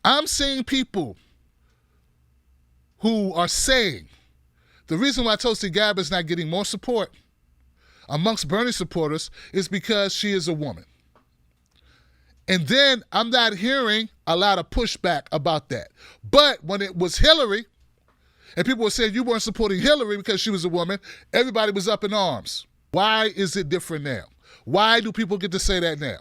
I'm seeing people who are saying the reason why Tulsi Gabbard is not getting more support amongst Bernie supporters is because she is a woman. And then I'm not hearing a lot of pushback about that. But when it was Hillary, and people were saying you weren't supporting Hillary because she was a woman, everybody was up in arms. Why is it different now? Why do people get to say that now?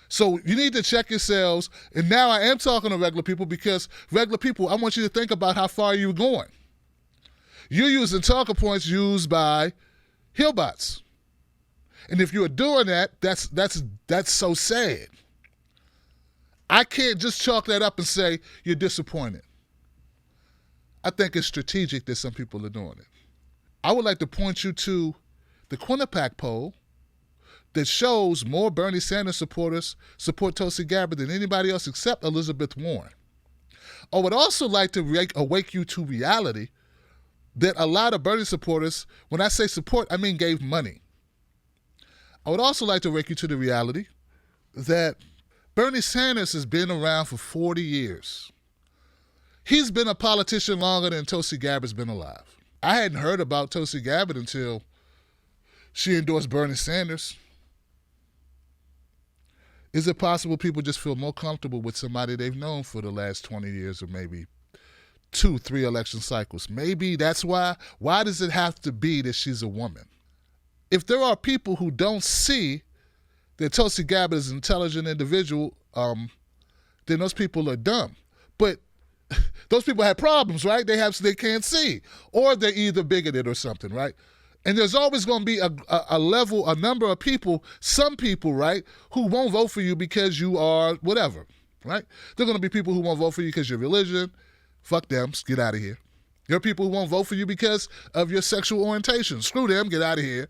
So you need to check yourselves. And now I am talking to regular people, because regular people, I want you to think about how far you're going. You're using talking points used by Hillbots. And if you're doing that, that's so sad. I can't just chalk that up and say you're disappointed. I think it's strategic that some people are doing it. I would like to point you to the Quinnipiac poll that shows more Bernie Sanders supporters support Tulsi Gabbard than anybody else except Elizabeth Warren. I would also like to awake you to reality that a lot of Bernie supporters, when I say support, I mean gave money. I would also like to awake you to the reality that Bernie Sanders has been around for 40 years. He's been a politician longer than Tulsi Gabbard's been alive. I hadn't heard about Tulsi Gabbard until she endorsed Bernie Sanders. Is it possible people just feel more comfortable with somebody they've known for the last 20 years or maybe 2-3 election cycles? Maybe that's why. Why does it have to be that she's a woman? If there are people who don't see that Tulsi Gabbard is an intelligent individual, then those people are dumb. But those people have problems, right? They can't see, or they're either bigoted or something, right? And there's always going to be a number of people, some people, right, who won't vote for you because you are whatever, right? There are going to be people who won't vote for you because of your religion. Fuck them, get out of here. There are people who won't vote for you because of your sexual orientation. Screw them, get out of here.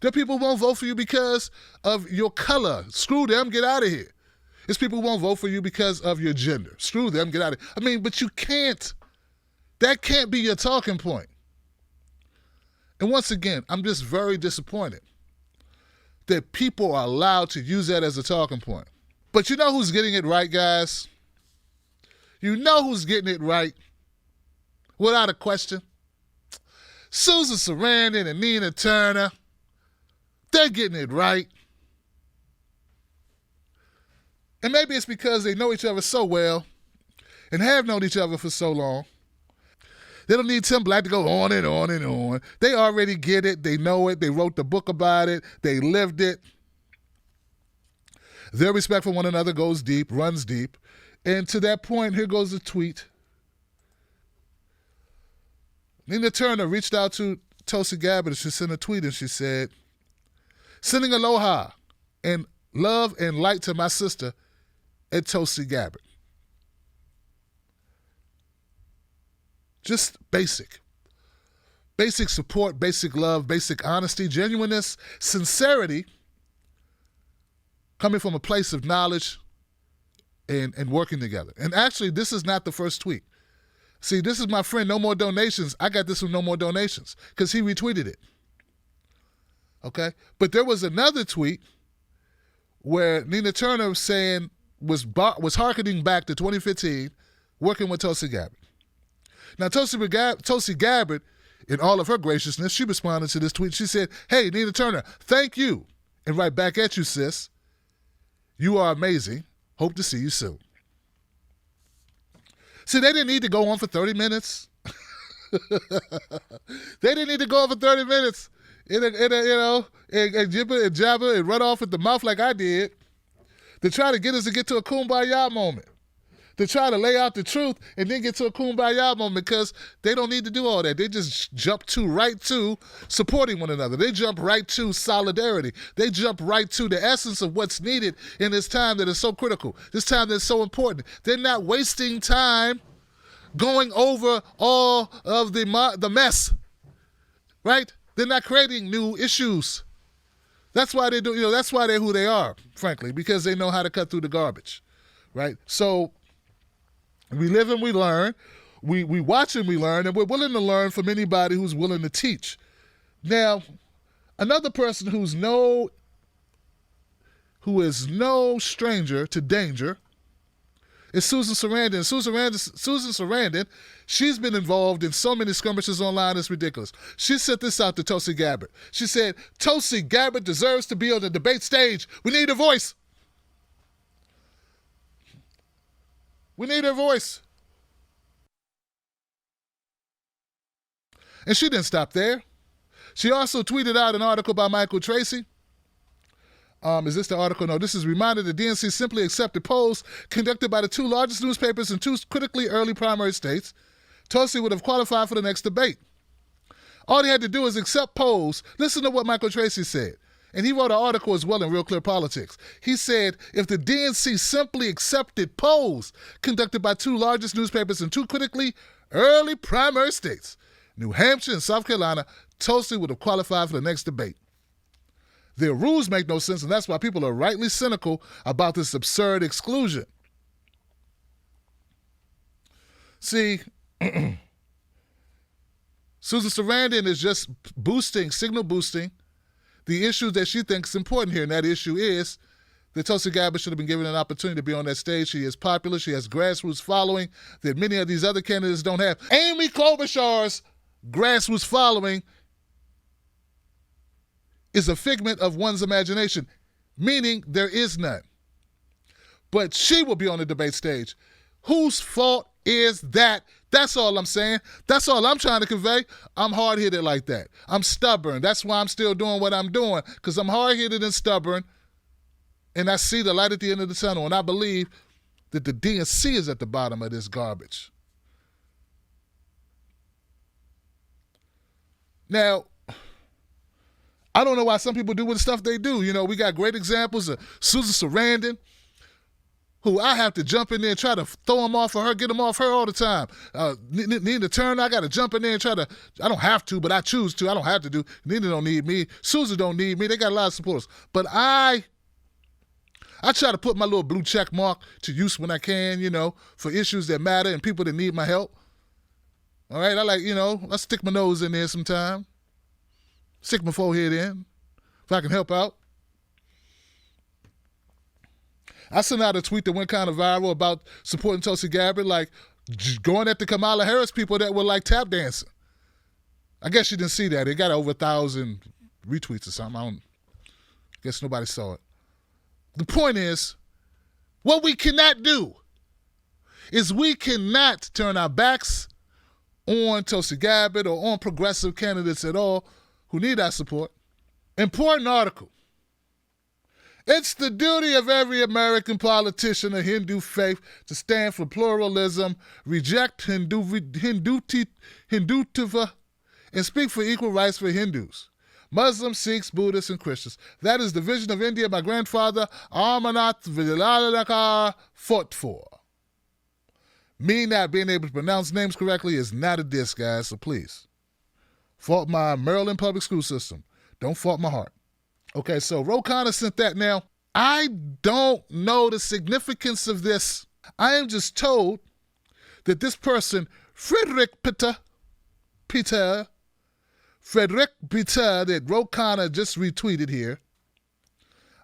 There are people who won't vote for you because of your color. Screw them, get out of here. There's people who won't vote for you because of your gender. Screw them, get out of here. I mean, but you can't. That can't be your talking point. And once again, I'm just very disappointed that people are allowed to use that as a talking point. But you know who's getting it right, guys? You know who's getting it right, without a question? Susan Sarandon and Nina Turner. They're getting it right. And maybe it's because they know each other so well and have known each other for so long. They don't need Tim Black to go on and on and on. They already get it. They know it. They wrote the book about it. They lived it. Their respect for one another goes deep, runs deep. And to that point, here goes a tweet. Nina Turner reached out to Tulsi Gabbard and she sent a tweet and she said, "Sending aloha and love and light to my sister at Tulsi Gabbard." Just basic support, basic love, basic honesty, genuineness, sincerity, coming from a place of knowledge and working together. And actually, this is not the first tweet. See, this is my friend, No More Donations. I got this from No More Donations because he retweeted it. Okay? But there was another tweet where Nina Turner was hearkening back to 2015, working with Tulsi Gabbard. Now, Tulsi Gabbard, in all of her graciousness, she responded to this tweet. She said, "Hey, Nina Turner, thank you." And right back at you, sis. "You are amazing. Hope to see you soon." See, they didn't need to go on for 30 minutes. They didn't need to go on for 30 minutes and jibber and jabber and run off at the mouth like I did to try to get us to get to a kumbaya moment. To try to lay out the truth and then get to a kumbaya moment, because they don't need to do all that. They just jump right to supporting one another. They jump right to solidarity. They jump right to the essence of what's needed in this time that is so critical, this time that's so important. They're not wasting time going over all of the mess, right? They're not creating new issues. That's why they do. That's why they're who they are, frankly, because they know how to cut through the garbage, right? So we live and we learn. We watch and we learn, and we're willing to learn from anybody who's willing to teach. Now, another person who is no stranger to danger is Susan Sarandon. Susan Sarandon, she's been involved in so many skirmishes online, it's ridiculous. She sent this out to Tulsi Gabbard. She said, Tulsi Gabbard deserves to be on the debate stage. We need her voice. We need her voice. And she didn't stop there. She also tweeted out an article by Michael Tracy. Is this the article? No, this is reminded the DNC simply accepted polls conducted by the two largest newspapers in two critically early primary states. Tulsi would have qualified for the next debate. All he had to do was accept polls. Listen to what Michael Tracy said. And he wrote an article as well in Real Clear Politics. He said, if the DNC simply accepted polls conducted by two largest newspapers in two critically early primary states, New Hampshire and South Carolina, Tulsi would have qualified for the next debate. Their rules make no sense, and that's why people are rightly cynical about this absurd exclusion. See, Susan Sarandon is just signal boosting the issue that she thinks is important here, and that issue is that Tulsi Gabbard should have been given an opportunity to be on that stage. She is popular. She has grassroots following that many of these other candidates don't have. Amy Klobuchar's grassroots following is a figment of one's imagination, meaning there is none. But she will be on the debate stage. Whose fault is that? That's all I'm saying. That's all I'm trying to convey. I'm hard-headed like that. I'm stubborn. That's why I'm still doing what I'm doing, because I'm hard-headed and stubborn, and I see the light at the end of the tunnel, and I believe that the DNC is at the bottom of this garbage. Now, I don't know why some people do with the stuff they do. You know, we got great examples of Susan Sarandon, who I have to jump in there and try to throw him off of her, get him off her all the time. Nina Turner, I got to jump in there and try to, I don't have to, but I choose to. I don't have to do. Nina don't need me. Susan don't need me. They got a lot of supporters. But I try to put my little blue check mark to use when I can, you know, for issues that matter and people that need my help. All right, I stick my nose in there sometime. Stick my forehead in, if I can help out. I sent out a tweet that went kind of viral about supporting Tulsi Gabbard, like going at the Kamala Harris people that were like tap dancing. I guess you didn't see that. It got over 1,000 retweets or something. I guess nobody saw it. The point is, what we cannot do is we cannot turn our backs on Tulsi Gabbard or on progressive candidates at all who need our support. Important article. It's the duty of every American politician of Hindu faith to stand for pluralism, reject Hindutva, and speak for equal rights for Hindus, Muslims, Sikhs, Buddhists, and Christians. That is the vision of India my grandfather Amarnath Vidyalakar fought for. Me not being able to pronounce names correctly is not a diss, guys, so please. Fault my Maryland public school system. Don't fault my heart. Okay, so Ro Khanna sent that. Now, I don't know the significance of this. I am just told that this person, Frederick Peter, that Ro Khanna just retweeted here,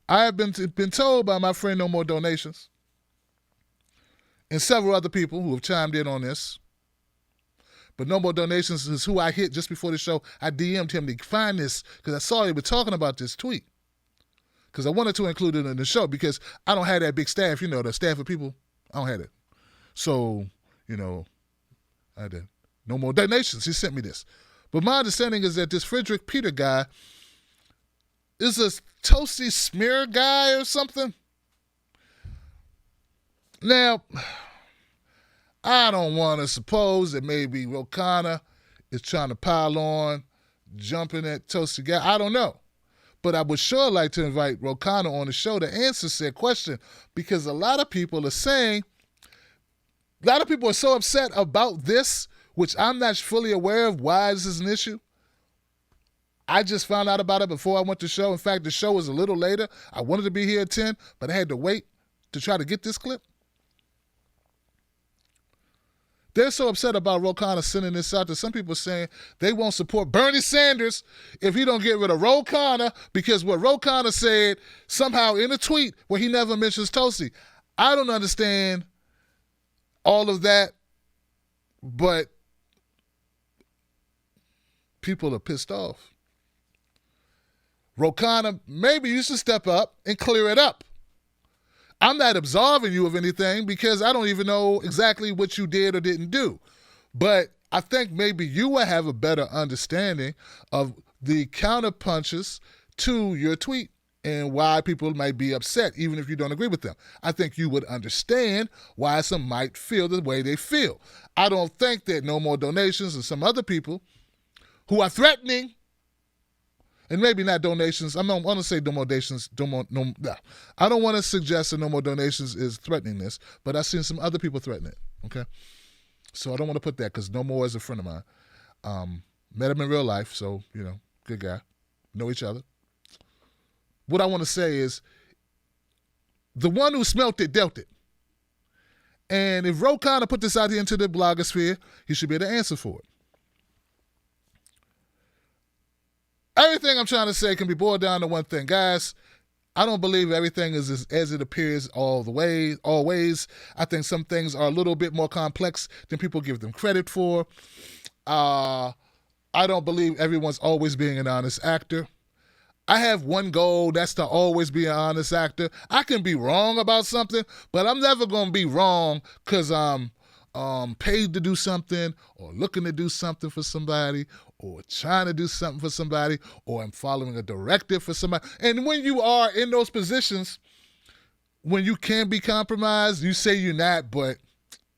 I have been told by my friend No More Donations and several other people who have chimed in on this. But No More Donations is who I hit just before the show. I DM'd him to find this because I saw he was talking about this tweet. Because I wanted to include it in the show because I don't have that big staff, you know, the staff of people. I don't have it. So, you know, I did. No More Donations. He sent me this. But my understanding is that this Frederick Peter guy is a Tulsi smear guy or something. Now, I don't want to suppose that maybe Ro Khanna is trying to pile on, jumping at Tulsi Gabbard. I don't know. But I would sure like to invite Ro Khanna on the show to answer said question because a lot of people are saying, a lot of people are so upset about this, which I'm not fully aware of why this is an issue. I just found out about it before I went to the show. In fact, the show was a little later. I wanted to be here at 10, but I had to wait to try to get this clip. They're so upset about Ro Khanna sending this out that some people are saying they won't support Bernie Sanders if he don't get rid of Ro Khanna because what Ro Khanna said somehow in a tweet where he never mentions Tulsi. I don't understand all of that, but people are pissed off. Ro Khanna, maybe you should step up and clear it up. I'm not absolving you of anything because I don't even know exactly what you did or didn't do. But I think maybe you will have a better understanding of the counterpunches to your tweet and why people might be upset, even if you don't agree with them. I think you would understand why some might feel the way they feel. I don't think that No More Donations and some other people who are threatening, and maybe not donations. I don't want to say no more donations. I don't want to suggest that No More Donations is threatening this, but I've seen some other people threaten it. Okay, so I don't want to put that because No More is a friend of mine. Met him in real life, so good guy. Know each other. What I want to say is, the one who smelt it dealt it. And if Ro Khanna put this out here into the blogosphere, he should be able to answer for it. Everything I'm trying to say can be boiled down to one thing. Guys, I don't believe everything is as it appears always. I think some things are a little bit more complex than people give them credit for. I don't believe everyone's always being an honest actor. I have one goal, that's to always be an honest actor. I can be wrong about something, but I'm never going to be wrong because I'm paid to do something or looking to do something for somebody or trying to do something for somebody or I'm following a directive for somebody. And when you are in those positions, when you can be compromised, you say you're not, but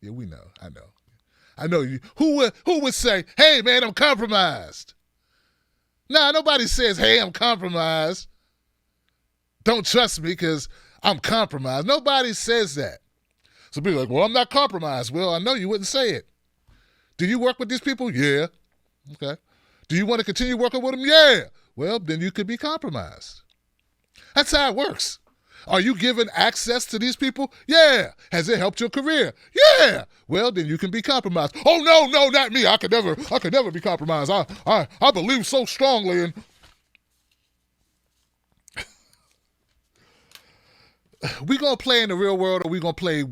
yeah, we know, I know you. Who would say, hey man, I'm compromised? Nah, nobody says, hey, I'm compromised. Don't trust me because I'm compromised. Nobody says that. So people are like, well, I'm not compromised. Well, I know you wouldn't say it. Do you work with these people? Yeah. Okay. Do you want to continue working with them? Yeah. Well, then you could be compromised. That's how it works. Are you given access to these people? Yeah. Has it helped your career? Yeah. Well, then you can be compromised. Oh, no, not me. I could never be compromised. I believe so strongly in. We gonna play in the real world, or we gonna play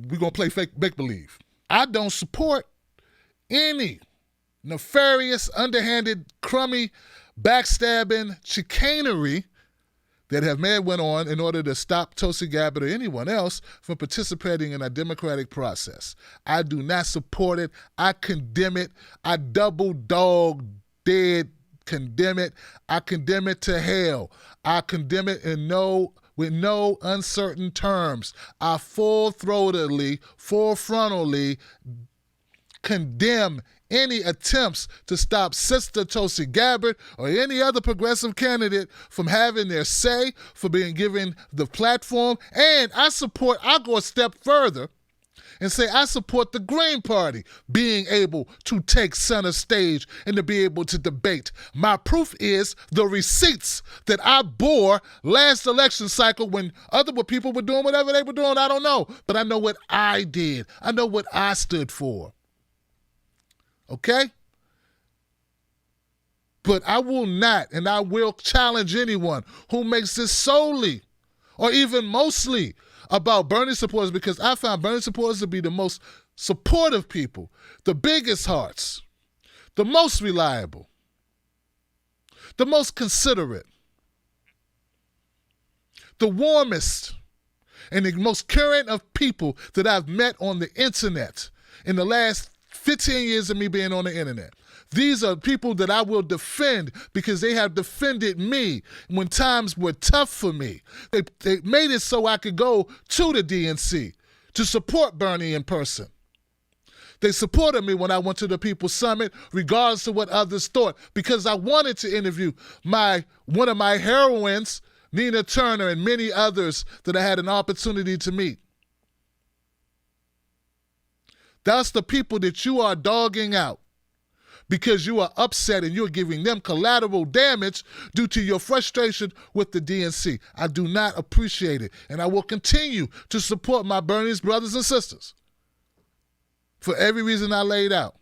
fake make believe. I don't support any nefarious, underhanded, crummy, backstabbing chicanery that went on in order to stop Tulsi Gabbard or anyone else from participating in a democratic process. I do not support it. I condemn it. I double dog dead condemn it. I condemn it to hell. I condemn it with no uncertain terms. I full-throatedly, full-frontally condemn any attempts to stop Sister Tulsi Gabbard or any other progressive candidate from having their say, for being given the platform. And I'll go a step further and say I support the Green Party being able to take center stage and to be able to debate. My proof is the receipts that I bore last election cycle when other people were doing whatever they were doing. I don't know, but I know what I did. I know what I stood for. Okay? But I will not, and I will challenge anyone who makes this solely or even mostly about Bernie supporters, because I found Bernie supporters to be the most supportive people, the biggest hearts, the most reliable, the most considerate, the warmest, and the most current of people that I've met on the internet in the last 15 years of me being on the internet. These are people that I will defend because they have defended me when times were tough for me. They made it so I could go to the DNC to support Bernie in person. They supported me when I went to the People's Summit, regardless of what others thought, because I wanted to interview one of my heroines, Nina Turner, and many others that I had an opportunity to meet. That's the people that you are dogging out because you are upset and you're giving them collateral damage due to your frustration with the DNC. I do not appreciate it, and I will continue to support my Bernie's brothers and sisters for every reason I laid out.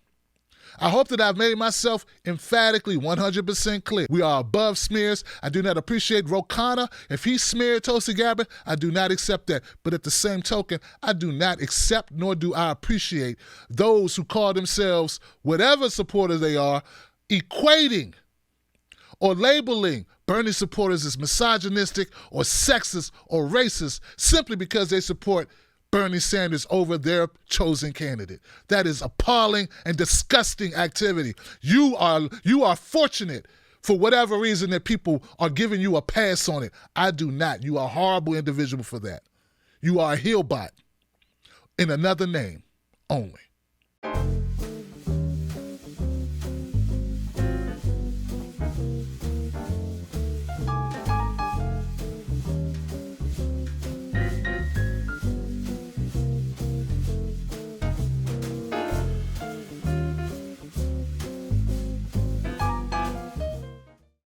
I hope that I've made myself emphatically 100% clear. We are above smears. I do not appreciate Ro Khanna. If he smeared Tulsi Gabbard, I do not accept that. But at the same token, I do not accept nor do I appreciate those who call themselves whatever supporters they are, equating or labeling Bernie supporters as misogynistic or sexist or racist simply because they support Bernie Sanders over their chosen candidate. That is appalling and disgusting activity. You are fortunate for whatever reason that people are giving you a pass on it. I do not. You are a horrible individual for that. You are a heel bot in another name only.